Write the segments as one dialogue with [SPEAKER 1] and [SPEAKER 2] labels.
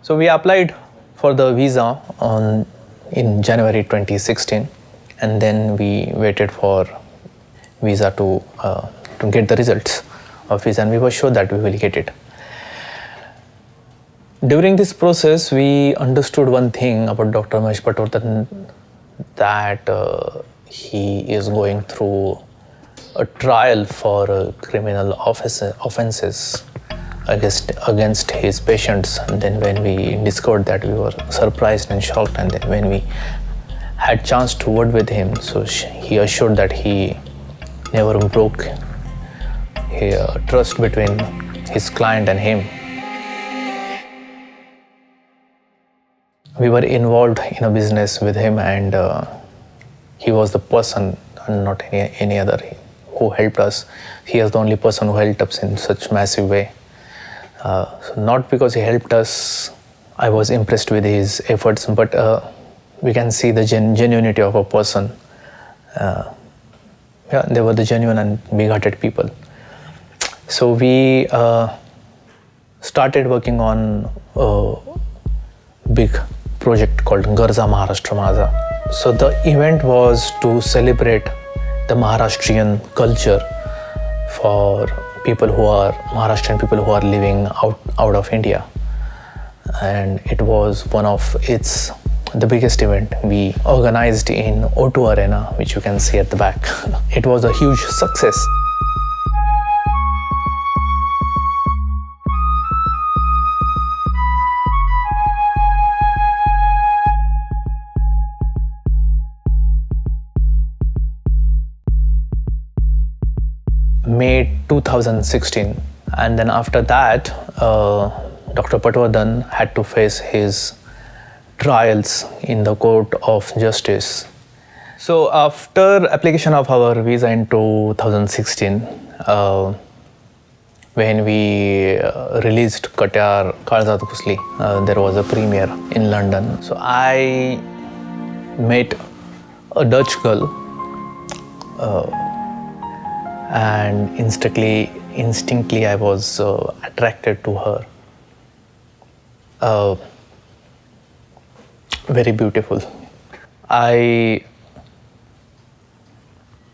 [SPEAKER 1] So we applied for the visa in January 2016, and then we waited for visa to get the results of visa, and we were sure that we will get it. During this process, we understood one thing about Dr. Mahesh Patwardhan, that he is going through a trial for criminal offenses against his patients. And then when we discovered that, we were surprised and shocked. And then when we had chance to word with him, so he assured that he never broke trust between his client and him. We were involved in a business with him, and he was the person, and not any other, who helped us. He is the only person who helped us in such massive way. So not because he helped us, I was impressed with his efforts, but we can see the genuinity of a person. They were the genuine and big-hearted people. So we started working on a big project called Garza Maharashtra Maza. So the event was to celebrate the Maharashtrian culture for people who are Maharashtrian people who are living out of India, and it was one of the biggest event we organized in O2 Arena, which you can see at the back. It was a huge success. May 2016, and then after that Dr. Patwardhan had to face his trials in the court of justice. So after application of our visa in 2016, when we released Katyar Kaळजात Kusli, there was a premiere in London. So I met a Dutch girl, and instinctively I was attracted to her. Very beautiful.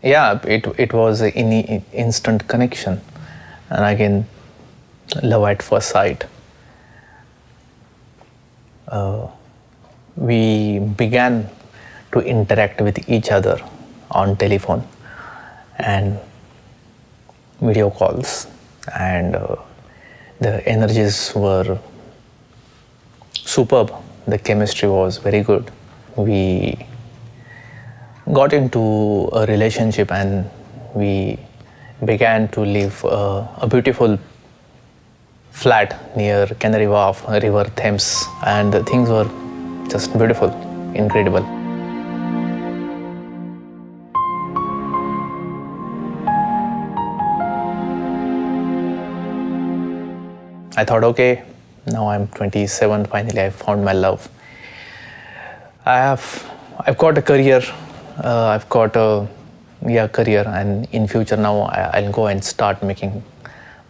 [SPEAKER 1] It was an instant connection, and again, love at first sight. We began to interact with each other on telephone and video calls, and the energies were superb. The chemistry was very good. We got into a relationship, and we began to live a beautiful flat near Canary Wharf, River Thames, and the things were just beautiful, incredible. I thought, okay, now I'm 27, finally I found my love. I've got a career, career, and in future now I'll go and start making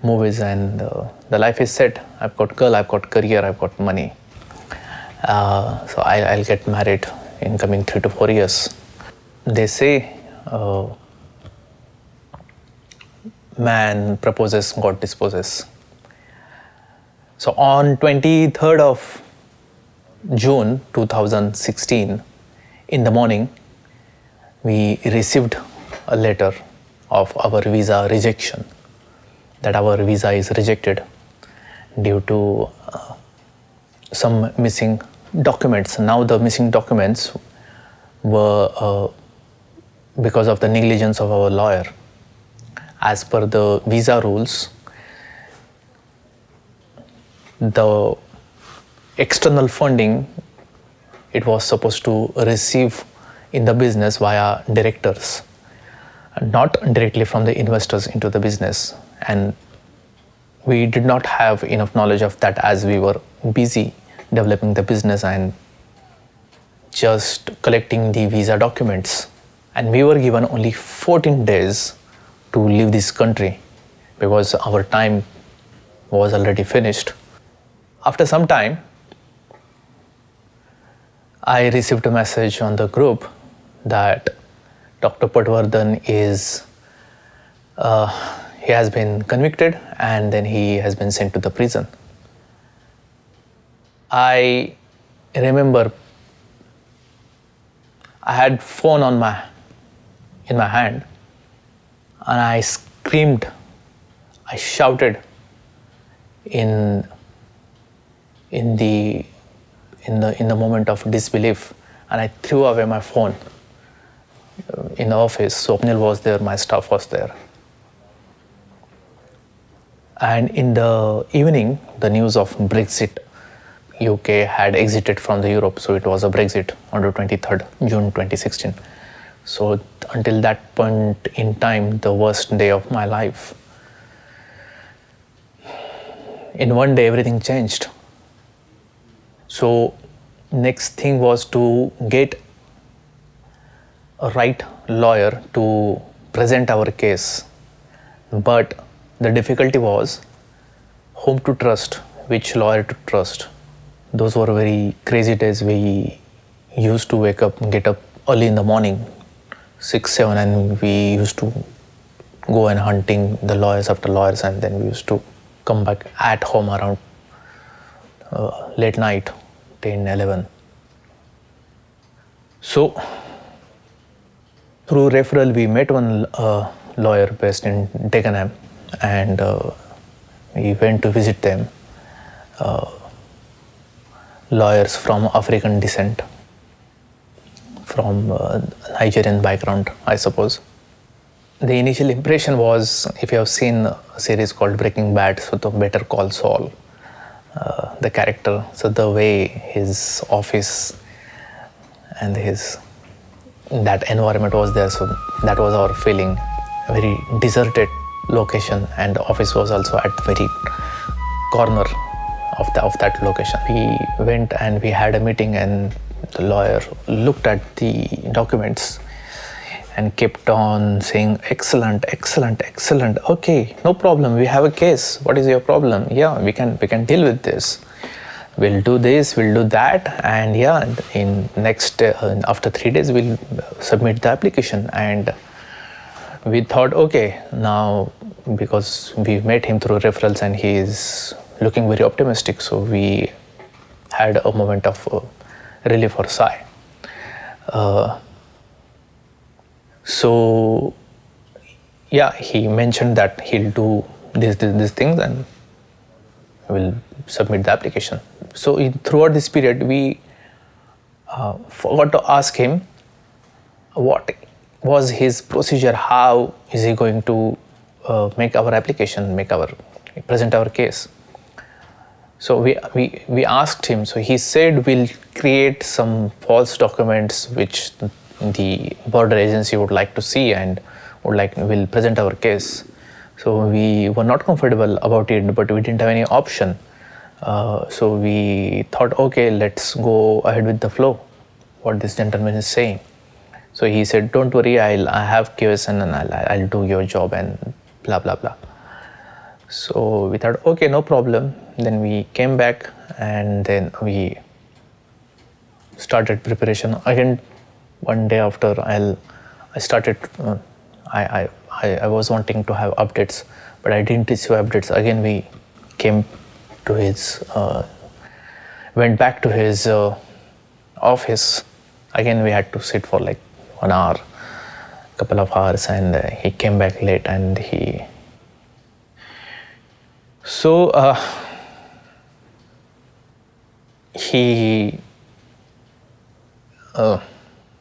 [SPEAKER 1] movies, and the life is set. I've got girl, I've got career, I've got money. So I'll get married in coming 3 to 4 years. They say man proposes, God disposes. So on 23rd of June 2016, in the morning, we received a letter of our visa rejection, that our visa is rejected due to some missing documents. Now the missing documents were because of the negligence of our lawyer. As per the visa rules, the external funding it was supposed to receive in the business via directors, not directly from the investors into the business. And we did not have enough knowledge of that, as we were busy developing the business and just collecting the visa documents. And we were given only 14 days to leave this country because our time was already finished. After some time, I received a message on the group that Dr. Patwardhan he has been convicted and then he has been sent to the prison. I remember I had phone in my hand, and I screamed, I shouted in the moment of disbelief, and I threw away my phone in the office. Swapnil was there, my staff was there. And in the evening, the news of Brexit, UK had exited from the Europe, so it was a Brexit on the 23rd June 2016. So until that point in time, the worst day of my life. In one day, everything changed. So next thing was to get a right lawyer to present our case. But the difficulty was whom to trust, which lawyer to trust. Those were very crazy days. We used to get up early in the morning, 6, 7, and we used to go and hunting the lawyers after lawyers, and then we used to come back at home around late night, 10, 11. So through referral, we met one lawyer based in Dagenham, and we went to visit them. Lawyers from African descent, from Nigerian background, I suppose. The initial impression was, if you have seen a series called Breaking Bad, so the Better Call Saul, the character, so the way his office and that environment was there, so that was our feeling. A very deserted location, and the office was also at the very corner of that location. We went and we had a meeting, and the lawyer looked at the documents and kept on saying, excellent, excellent, excellent. Okay, no problem. We have a case. What is your problem? Yeah, we can deal with this. We'll do this, we'll do that, and yeah, in next after 3 days we'll submit the application. And we thought, okay, now because we met him through referrals and he is looking very optimistic, so we had a moment of relief or sigh. So yeah, he mentioned that he'll do these things and will submit the application. So throughout this period, we forgot to ask him what was his procedure, how is he going to make our application, present our case. So we asked him, so he said we'll create some false documents which the border agency would like to see and will present our case. So we were not comfortable about it, but we didn't have any option. So we thought, okay, let's go ahead with the flow, what this gentleman is saying. So he said, don't worry, I have QSN and I'll do your job and blah, blah, blah. So we thought, okay, no problem. Then we came back and then we started preparation. Again, one day after I started, I was wanting to have updates, but I didn't receive updates. Again, we came to went back to his office. Again, we had to sit for like 1 hour, couple of hours, and he came back late and he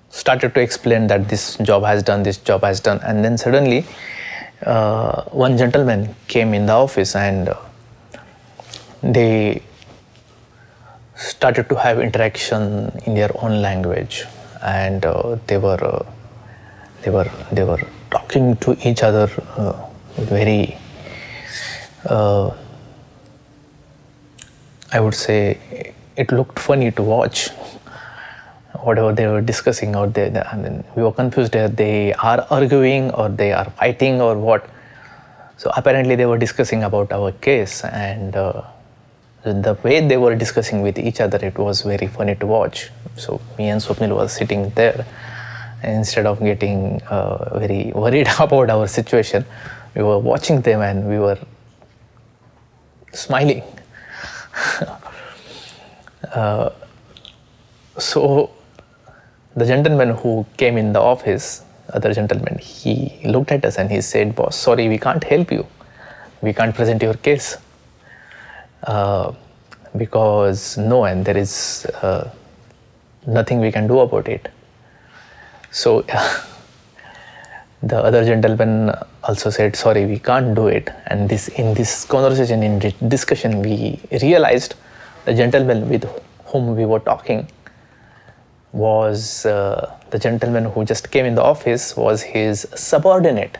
[SPEAKER 1] started to explain that this job has done, and then suddenly one gentleman came in the office and they started to have interaction in their own language, and they were talking to each other very I would say it looked funny to watch whatever they were discussing out there. I mean, we were confused, they are arguing or they are fighting or what. So apparently they were discussing about our case, and the way they were discussing with each other, it was very funny to watch. So me and Swapnil was sitting there. Instead of getting very worried about our situation, we were watching them and we were smiling. So the gentleman who came in the office, other gentleman, he looked at us and he said, "Boss, sorry, we can't help you. We can't present your case because no, and there is nothing we can do about it." So the other gentleman also said, "Sorry, we can't do it." And in this conversation, in discussion, we realized the gentleman with whom we were talking was the gentleman who just came in the office was his subordinate.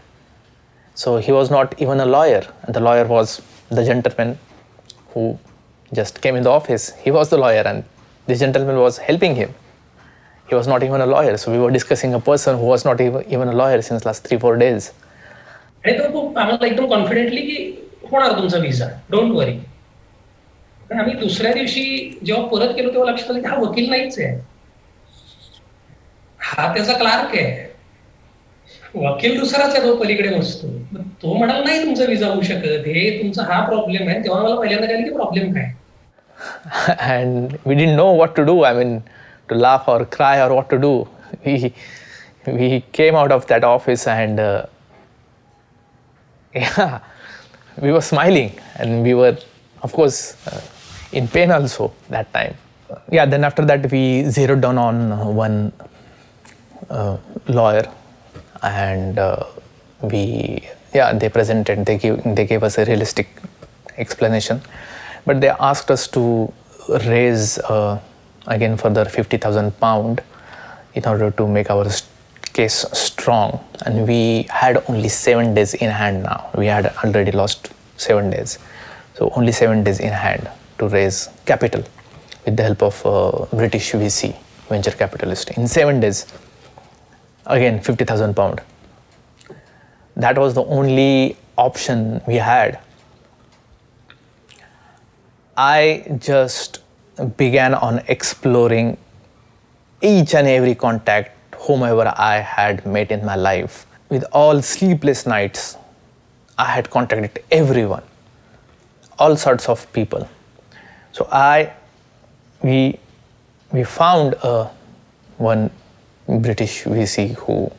[SPEAKER 1] So he was not even a lawyer, and the lawyer was the gentleman who just came in the office. He was the lawyer, and this gentleman was helping him. He was not even a lawyer. So we were discussing a person who was not even a lawyer since last 3-4 days.
[SPEAKER 2] आणि तो आम्हाला एकदम confidently की होणार तुमचा visa, don't worry. पण आम्ही दुसऱ्या दिवशी जेव्हा परत गेलो तेव्हा लक्षात आलं की हा वकील नाहीच आहे, हा त्याचा क्लार्क आहे. वकील दुसराच आहे, तो पलीकडे बसतो. तो म्हणाला नाही तुमचा व्हिसा होऊ शकत, हे तुमचा हा प्रॉब्लेम आहे. तेव्हा मला पहिल्यांदा कळलं की प्रॉब्लेम काय.
[SPEAKER 1] And we didn't know what to do. I mean, to laugh or cry or what to do. We came out of that office and yeah, we were smiling and we were, of course, in pain also that time. Yeah, then after that we zeroed down on one lawyer, and they presented, they gave us a realistic explanation, but they asked us to raise again further £50,000 in order to make our case strong, and we had only 7 days in hand now. We had already lost 7 days, so only 7 days in hand to raise capital with the help of British VC, venture capitalist. In 7 days, again £50,000. That was the only option we had. I just began on exploring each and every contact, whomever I had met in my life. With all sleepless nights, I had contacted everyone, all sorts of people. So we found one British VC who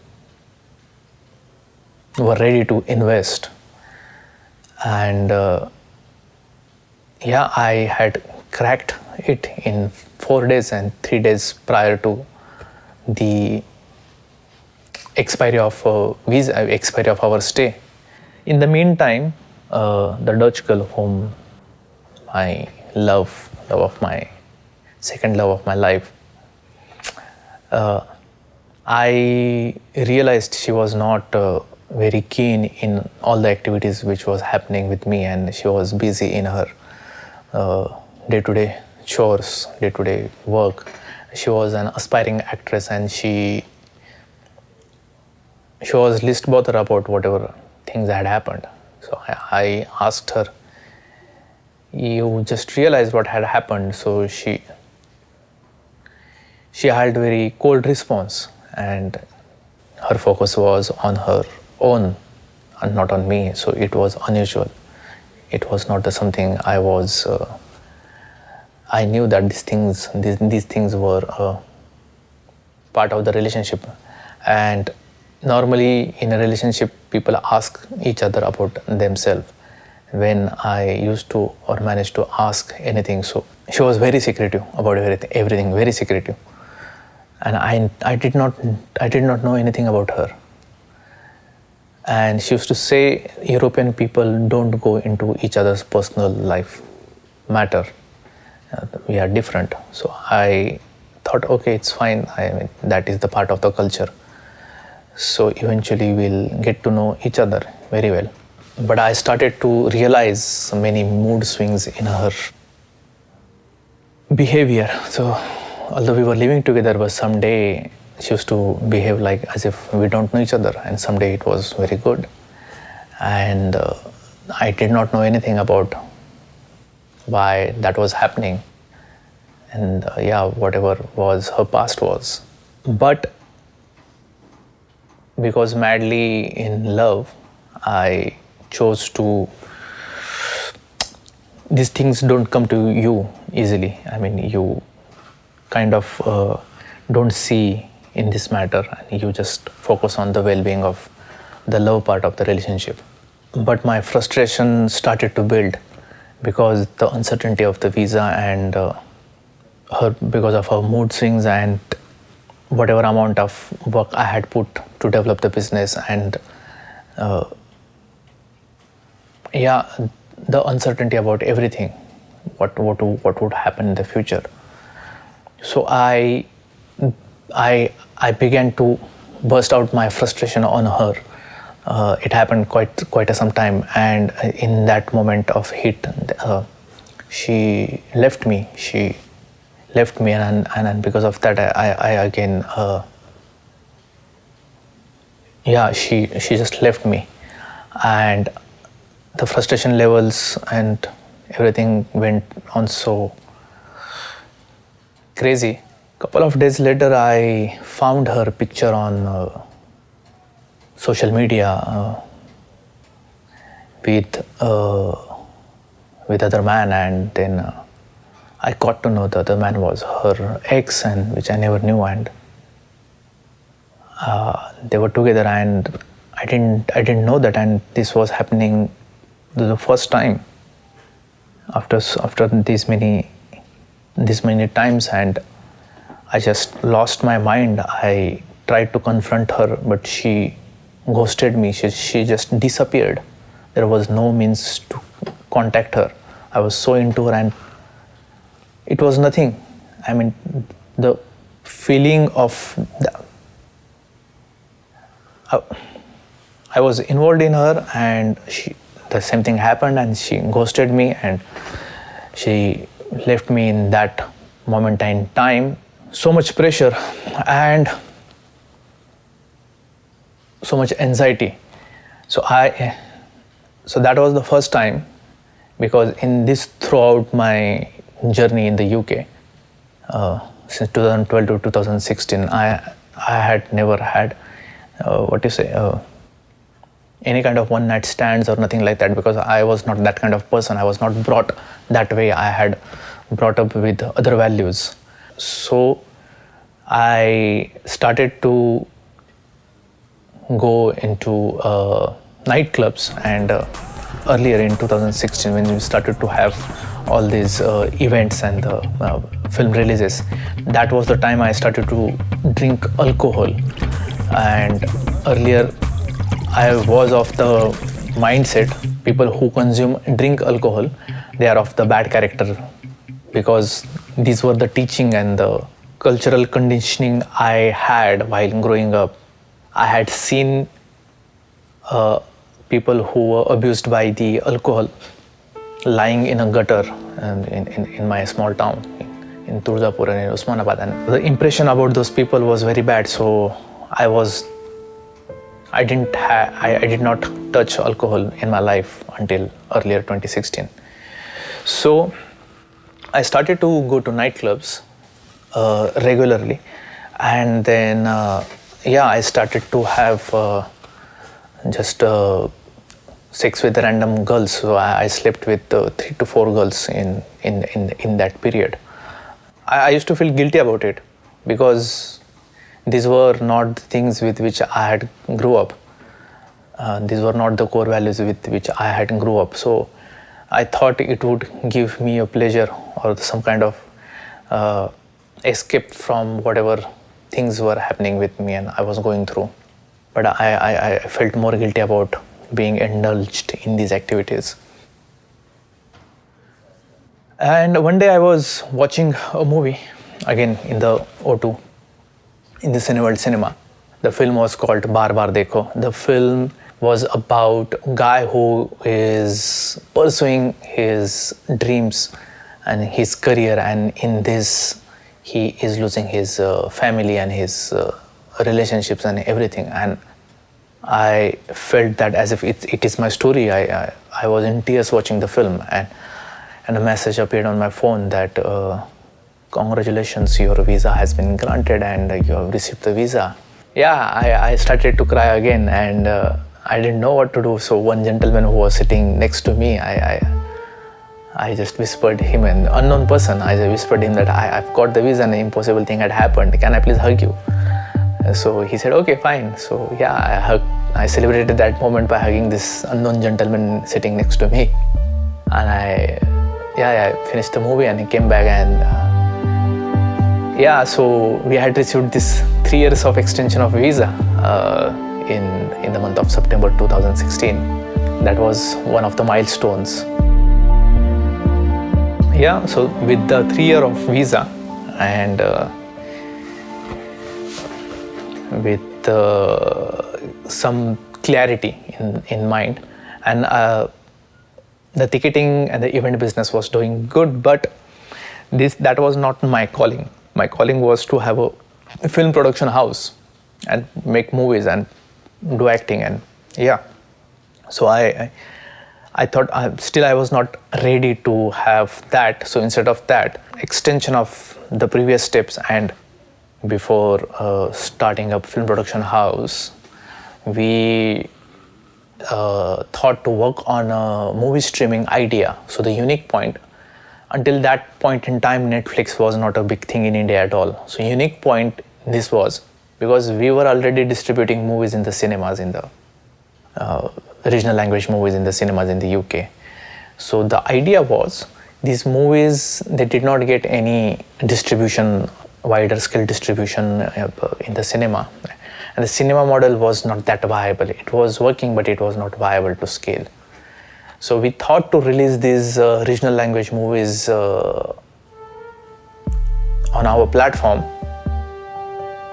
[SPEAKER 1] were ready to invest, and I had cracked it in 4 days, and 3 days prior to the expiry of our stay. In the meantime, the Dutch girl whom my second love of my life, I realized she was not very keen in all the activities which was happening with me, and she was busy in her day-to-day chores, day-to-day work. She was an aspiring actress, and she was least bothered about whatever things had happened. So I asked her, "You just realized what had happened?" So she had very cold response, and her focus was on her own and not on me. So it was unusual. It was not something I was. I knew that these things were part of the relationship, and normally in a relationship people ask each other about themselves. When I used to or managed to ask anything, so she was very secretive about everything, very secretive, and I did not know anything about her. And she used to say, European people don't go into each other's personal life matter. We are different. So I thought, okay, it's fine. I mean, that is the part of the culture. So eventually we'll get to know each other very well. But I started to realize many mood swings in her behavior. So although we were living together, but someday she used to behave like as if we don't know each other, and someday it was very good. And I did not know anything about why that was happening. and whatever was her past was. But because madly in love, I chose to. These things don't come to you easily. I mean, you kind of don't see in this matter, and you just focus on the well-being of the love part of the relationship. But my frustration started to build because the uncertainty of the visa and because of her mood swings and whatever amount of work I had put to develop the business, and the uncertainty about everything, what would happen in the future. So I began to burst out my frustration on her. It happened quite some time, and in that moment of heat, she left me. And because of that, I again, she just left me, and the frustration levels and everything went on so crazy. Couple of days later, I found her picture on social media with other man, and then I got to know the other man was her ex, and which I never knew, and they were together, and I didn't know that, and this was happening the first time after these many times, and I just lost my mind. I tried to confront her, but she ghosted me. She just disappeared. There was no means to contact her. I was so into her, and it was nothing. I mean, the feeling of I was involved in her, and the same thing happened, and she ghosted me, and she left me in that moment in time. So much pressure and so much anxiety. So that was the first time, because in this throughout my journey in the UK, since 2012 to 2016, I had never had any kind of one night stands or nothing like that, because I was not that kind of person. I was not brought that way. I had brought up with other values. So I started to go into nightclubs, and earlier in 2016, when we started to have all these events and film releases, that was the time I started to drink alcohol. And earlier I was of the mindset, people who drink alcohol, they are of the bad character, because these were the teaching and the cultural conditioning I had while growing up. I had seen people who were abused by the alcohol lying in a gutter in my small town in Tuljapur and in Osmanabad, and the impression about those people was very bad. So I did not touch alcohol in my life until earlier 2016. So I started to go to nightclubs regularly, and then I started to have just sex with random girls. So I slept with 3 to 4 girls in that period. I used to feel guilty about it, because these were not the things with which I had grew up. These were not the core values with which I had grew up. So I thought it would give me a pleasure or some kind of escape from whatever things were happening with me and I was going through. But I felt more guilty about being indulged in these activities. And one day I was watching a movie, again in the O2, in the Cineworld Cinema. The film was called Bar Bar Dekho. The film was about a guy who is pursuing his dreams and his career, and in this he is losing his family and his relationships and everything. And I felt that as if it is my story. I was in tears watching the film, and a message appeared on my phone that congratulations, your visa has been granted and you have received the visa. Yeah, I started to cry again, and I didn't know what to do. So one gentleman who was sitting next to me, I just whispered him, an unknown person, I just whispered him that I've got the visa and an impossible thing had happened. Can I please hug you? So he said, okay, fine. So yeah, I celebrated that moment by hugging this unknown gentleman sitting next to me. And I finished the movie and he came back, and so we had received this 3 years of extension of visa in the month of September 2016. That was one of the milestones. Yeah, so with the 3 year of visa and with some clarity in mind, and the ticketing and the event business was doing good, but that was not my calling. My calling was to have a film production house and make movies and do acting, and so I thought I was not ready to have that. So instead of that, extension of the previous steps, and before starting up film production house, we thought to work on a movie streaming idea. So the unique point, until that point in time, Netflix was not a big thing in India at all. So unique point this was because we were already distributing movies in the cinemas, in the regional language movies in the cinemas in the UK. So the idea was these movies, they did not get any distribution, wider scale distribution in the cinema. And the cinema model was not that viable. It was working, but it was not viable to scale. So we thought to release these regional language movies on our platform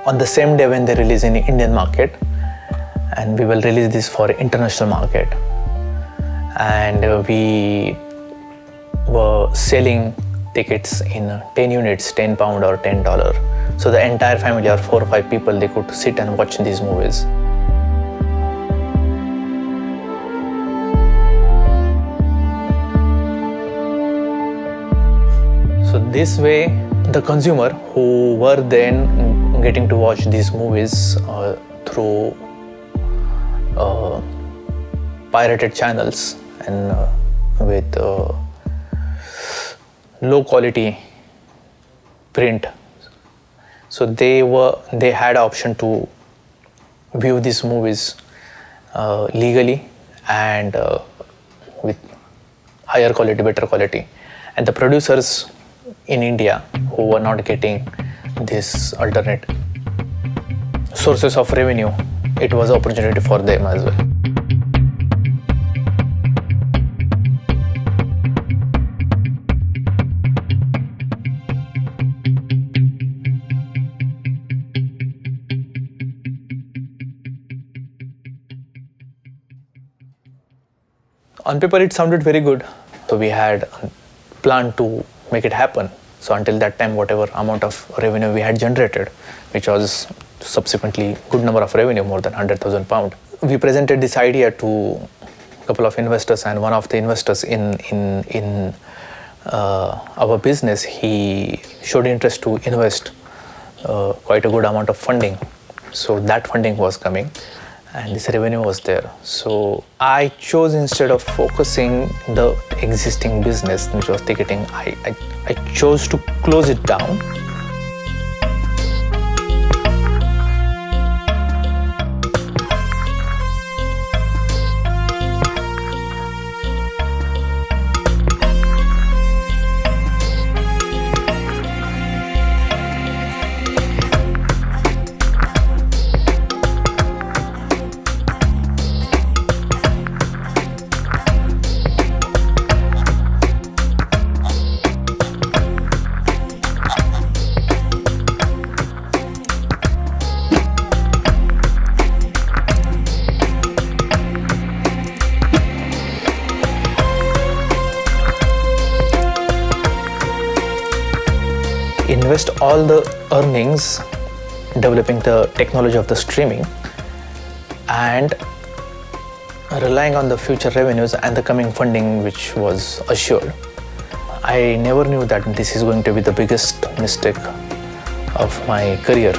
[SPEAKER 1] on the same day when they release in the Indian market, and we will release this for international market. And we were selling tickets in 10 units, £10 or $10. So the entire family, or 4 or 5 people, they could sit and watch these movies. So this way, the consumer who were then getting to watch these movies through pirated channels and with low quality print, so they had option to view these movies legally and with higher quality, better quality. And the producers in India who were not getting this alternate sources of revenue, it was an opportunity for them as well. On paper, it sounded very good. So we had planned to make it happen. So until that time, whatever amount of revenue we had generated, which was subsequently good number of revenue, more than £100,000, we presented this idea to a couple of investors, and one of the investors in our business, he showed interest to invest quite a good amount of funding. So that funding was coming, and this revenue was there. So I chose, instead of focusing the existing business, which was ticketing, I chose to close it down. Invest all the earnings developing the technology of the streaming and relying on the future revenues and the coming funding which was assured. I never knew that this is going to be the biggest mistake of my career.